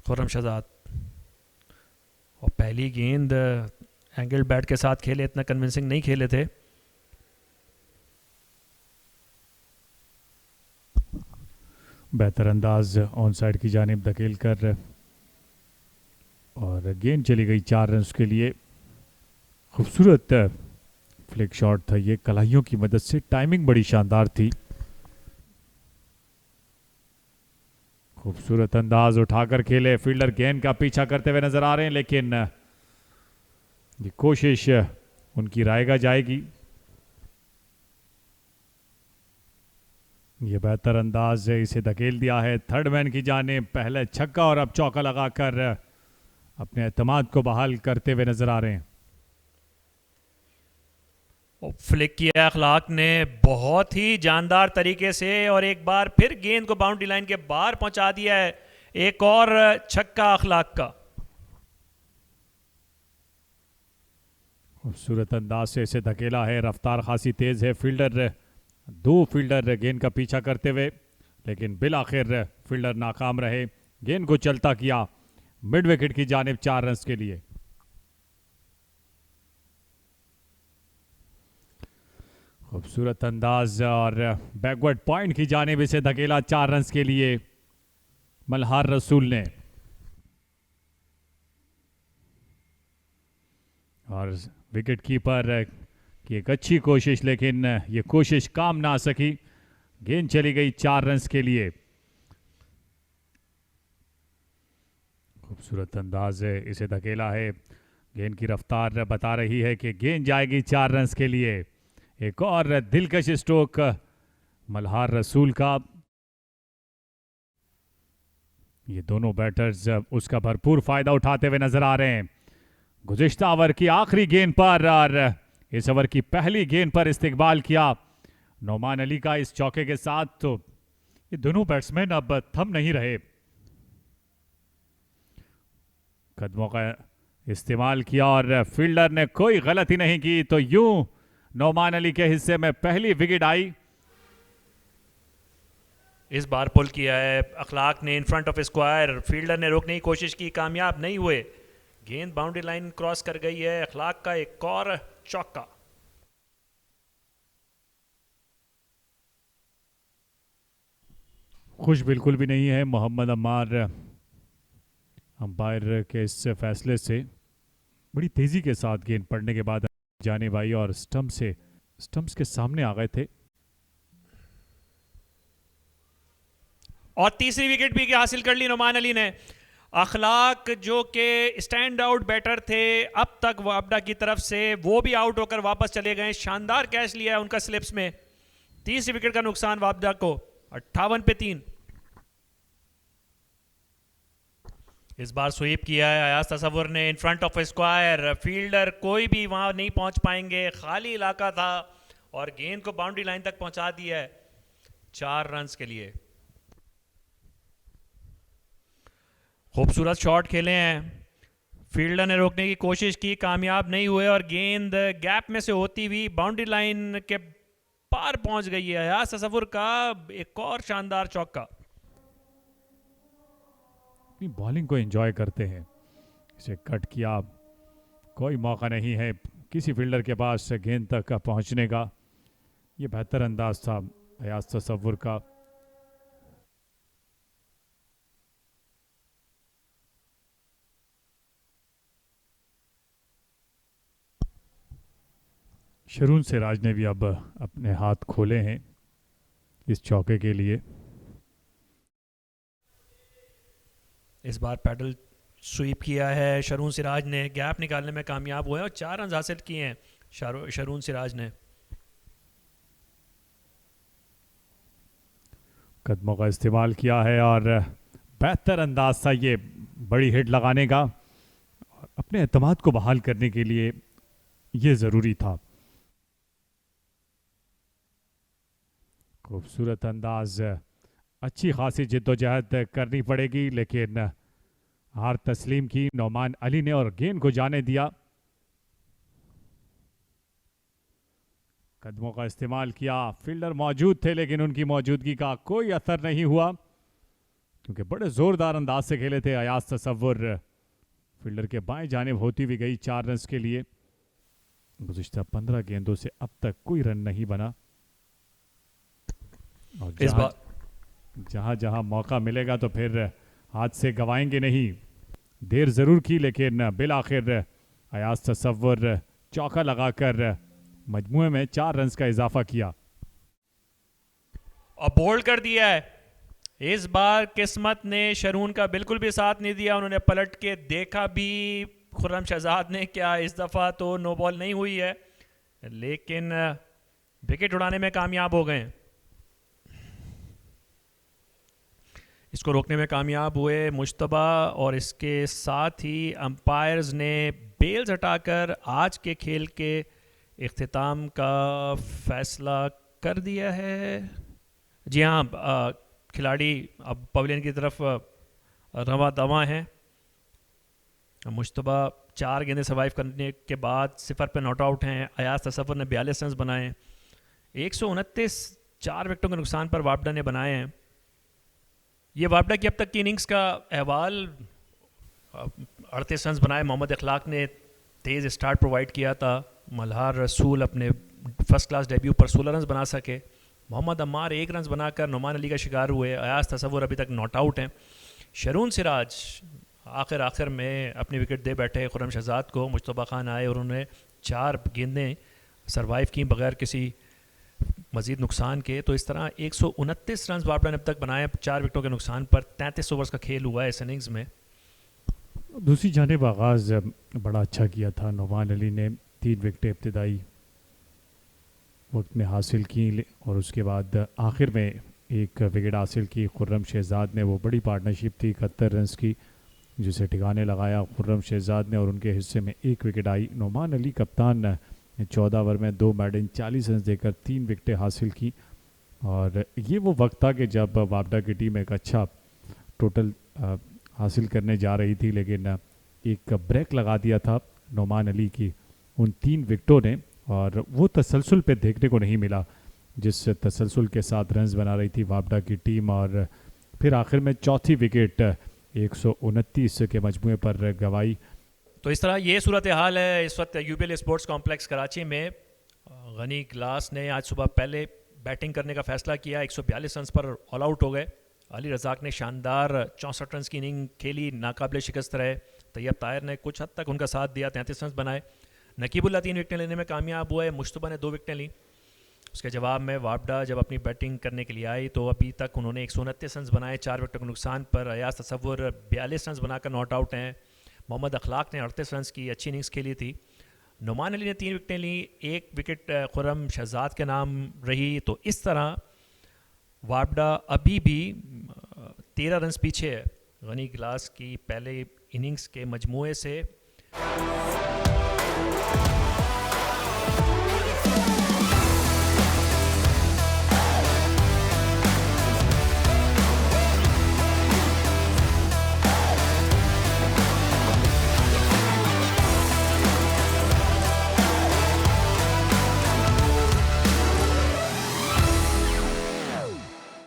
खुर्रम शहजाद। और पहली गेंद एंगल बैट के साथ खेले, इतना कन्विंसिंग नहीं खेले थे। बेहतर अंदाज ऑन साइड की जानिब धकेल कर और गेंद चली गई 4 रन के लिए। खूबसूरत फ्लिक शॉट था ये, कलाइयों की मदद से, टाइमिंग बड़ी शानदार थी। खूबसूरत अंदाज उठाकर खेले, फील्डर गेंद का पीछा करते हुए नजर आ रहे हैं, लेकिन ये कोशिश उनकी रायगा जाएगी। ये बेहतर अंदाज है, इसे धकेल दिया है थर्ड मैन की जाने। पहले छक्का और अब चौका लगाकर अपने एतमाद को बहाल करते हुए नजर आ रहे हैं। और फ्लिक किया अखलाक ने बहुत ही जानदार तरीके से, और एक बार फिर गेंद को बाउंड्री लाइन के बाहर पहुंचा दिया है। एक और छक्का अखलाक का। खूबसूरत अंदाज से इसे धकेला है, रफ्तार खासी तेज है। दो फील्डर गेंद का पीछा करते हुए, लेकिन बिल आखिर फील्डर नाकाम रहे। गेंद को चलता किया मिड विकेट की जानिब 4 रन के लिए। खूबसूरत अंदाज और बैकवर्ड पॉइंट की जानिब इसे धकेला 4 रन के लिए मल्हार रसूल ने। और विकेट कीपर की एक अच्छी कोशिश, लेकिन ये कोशिश काम ना आ सकी। गेंद चली गई 4 रन के लिए। खूबसूरत अंदाज है, इसे धकेला है। गेंद की रफ्तार बता रही है कि गेंद जाएगी 4 रन के लिए। एक और दिलकश स्ट्रोक मल्हार रसूल का। ये दोनों बैटर्स उसका भरपूर फायदा उठाते हुए नजर आ रहे हैं। गुज़िश्ता ओवर की आखिरी गेंद पर और इस ओवर की पहली गेंद पर इस्तिकबाल किया नोमान अली का इस चौके के साथ। तो ये दोनों बैट्समैन अब थम नहीं रहे, कदमों का इस्तेमाल किया और फील्डर ने कोई गलती नहीं की। तो यूं नोमान अली के हिस्से में पहली विकेट आई। इस बार पुल किया है अखलाक ने in front of square. Fielder ने रोकने की कोशिश की, कामयाब नहीं हुए। गेंद बाउंड्री लाइन क्रॉस कर गई है। अखलाक का एक और चौका। खुश बिल्कुल भी नहीं है मोहम्मद अम्मार अंपायर के इस फैसले से। बड़ी तेजी के साथ गेंद पड़ने के बाद जाने भाई और स्टंप्स के सामने आ गए थे। और तीसरी विकेट भी हासिल कर ली नोमान अली ने। अखलाक जो कि स्टैंड आउट बैटर थे अब तक वापडा की तरफ से, वो भी आउट होकर वापस चले गए। शानदार कैच लिया है उनका स्लिप्स में। तीसरी विकेट का नुकसान वापडा को, 58 पे 3। इस बार स्वीप किया है अयाज तसव्वुर ने in front of square. Fielder कोई भी वहां नहीं पहुंच पाएंगे, खाली इलाका था, और गेंद को बाउंड्री लाइन तक पहुंचा दिया है 4 रन के लिए। खूबसूरत शॉट खेले हैं। फील्डर ने रोकने की कोशिश की, कामयाब नहीं हुए, और गेंद गैप में से होती हुई बाउंड्री लाइन के पार पहुंच गई है। अयाज तसव्वुर का एक और शानदार चौका। अपनी बॉलिंग को एंजॉय करते हैं। इसे कट किया, कोई मौका नहीं है किसी फील्डर के पास गेंद तक पहुंचने का। ये बेहतर अंदाज था अयाज तसव्वुर का। शरून सिराज ने भी अब अपने हाथ खोले हैं इस चौके के लिए। इस बार पैडल स्वीप किया है शरून सिराज ने, गैप निकालने में कामयाब हुए और 4 रन हासिल किए हैं शरून सिराज ने। कदमों का इस्तेमाल किया है और बेहतर अंदाज था ये बड़ी हिट लगाने का। अपने एतमाद को बहाल करने के लिए ये ज़रूरी था। खूबसूरत अंदाज, अच्छी खासी जिद्दोजहद करनी पड़ेगी, लेकिन हार तस्लीम की नोमान अली ने और गेंद को जाने दिया। कदमों का इस्तेमाल किया, फील्डर मौजूद थे लेकिन उनकी मौजूदगी का कोई असर नहीं हुआ। क्योंकि बड़े ज़ोरदार अंदाज से खेले थे अयाज तसव्वुर। फील्डर के बाएं जानिब होती हुई गई 4 रन के लिए। गुज़िश्ता 15 गेंदों से अब तक कोई रन नहीं बना। और इस बार जहां जहां मौका मिलेगा तो फिर हाथ से गवाएंगे नहीं। देर ज़रूर की लेकिन बिल आखिर अयाज तसव्वुर चौका लगाकर मजमुए में 4 रन का इजाफा किया और बोल्ड कर दिया है। इस बार किस्मत ने शरून का बिल्कुल भी साथ नहीं दिया। उन्होंने पलट के देखा भी खुर्रम शहजाद ने क्या। इस दफ़ा तो नो बॉल नहीं हुई है लेकिन विकेट उड़ाने में कामयाब हो गए। इसको रोकने में कामयाब हुए मुश्तबा और इसके साथ ही अंपायर्स ने बेल्स हटाकर आज के खेल के इख्तिताम का फैसला कर दिया है। जी हाँ, खिलाड़ी अब पवेलियन की तरफ रवा दवा हैं। मुश्तबा 4 गेंदें सर्वाइव करने के बाद 0 पे नॉट आउट हैं। अयाज तसव्वुर ने 42 रन बनाए। 129 4 विकेटों के नुकसान पर वापडा ने बनाए हैं। ये वापडा की अब तक की इनिंग्स का अहवाल 38 रन बनाए। मोहम्मद अखलाक ने तेज़ स्टार्ट प्रोवाइड किया था। मल्हार रसूल अपने फर्स्ट क्लास डेब्यू पर 16 रन बना सके। मोहम्मद अम्मार 1 रन बनाकर नुमान अली का शिकार हुए। अयाज तसव्वुर अभी तक नॉट आउट हैं। शरून सिराज आखिर में अपनी विकेट दे बैठे खुर्रम शहजाद को। मुश्तबा खान आए और उन्होंने 4 गेंदें सरवाइव की बगैर किसी मज़ीद नुकसान के। तो इस तरह 129 रन वापडा ने अब तक बनाए 4 विकेटों के नुकसान पर। 33 ओवर्स का खेल हुआ है इस इनिंग्स में। दूसरी जानिब आगाज़ बड़ा अच्छा किया था। नुमान अली ने 3 विकेटें इब्तिदाई वक्त में हासिल की और उसके बाद आखिर में 1 विकेट हासिल की खुर्रम शहजाद ने। वो बड़ी पार्टनरशिप थी 71 रन की जिसे ठिकाने लगाया खुर्रम शहजाद ने और उनके हिस्से में 1 विकेट आई। नुमान अली कप्तान ने 14 ओवर में 2 मेडन 40 रन देकर 3 विकेटें हासिल की। और ये वो वक्त था कि जब वापडा की टीम एक अच्छा टोटल हासिल करने जा रही थी लेकिन एक ब्रेक लगा दिया था नुमान अली की उन 3 विकेटों ने। और वो तसलसल पे देखने को नहीं मिला जिस तसलसल के साथ रन्स बना रही थी वापडा की टीम। और फिर आखिर में चौथी विकेट 129 के मजमुए पर गवाई। तो इस तरह ये सूरत हाल है इस वक्त यूपीएल स्पोर्ट्स कॉम्प्लेक्स कराची में। गनी ग्लास ने आज सुबह पहले बैटिंग करने का फैसला किया। 142 रन पर ऑल आउट हो गए। अली रज़ाक ने शानदार 64 रन की इनिंग खेली, नाकाबिले शिकस्त रहे। तैयब ताहिर ने कुछ हद तक उनका साथ दिया, 33 रन बनाए। नकीबुल्ला 3 विकेटें लेने में कामयाब हुए। मुश्तबा ने 2 विकेटें ली। उसके जवाब में वापडा जब अपनी बैटिंग करने के लिए आई तो अभी तक उन्होंने 129 रन बनाए 4 विकेटों के नुकसान पर। अयाज तसव्वुर 42 रन बनाकर नॉट आउट हैं। मोहम्मद अखलाक ने 38 रन की अच्छी इनिंग्स खेली थी। नुमान अली ने 3 विकेटें ली, 1 विकेट खुर्रम शहजाद के नाम रही। तो इस तरह वापडा अभी भी 13 रन पीछे है गनी ग्लास की पहले इनिंग्स के मजमूए से।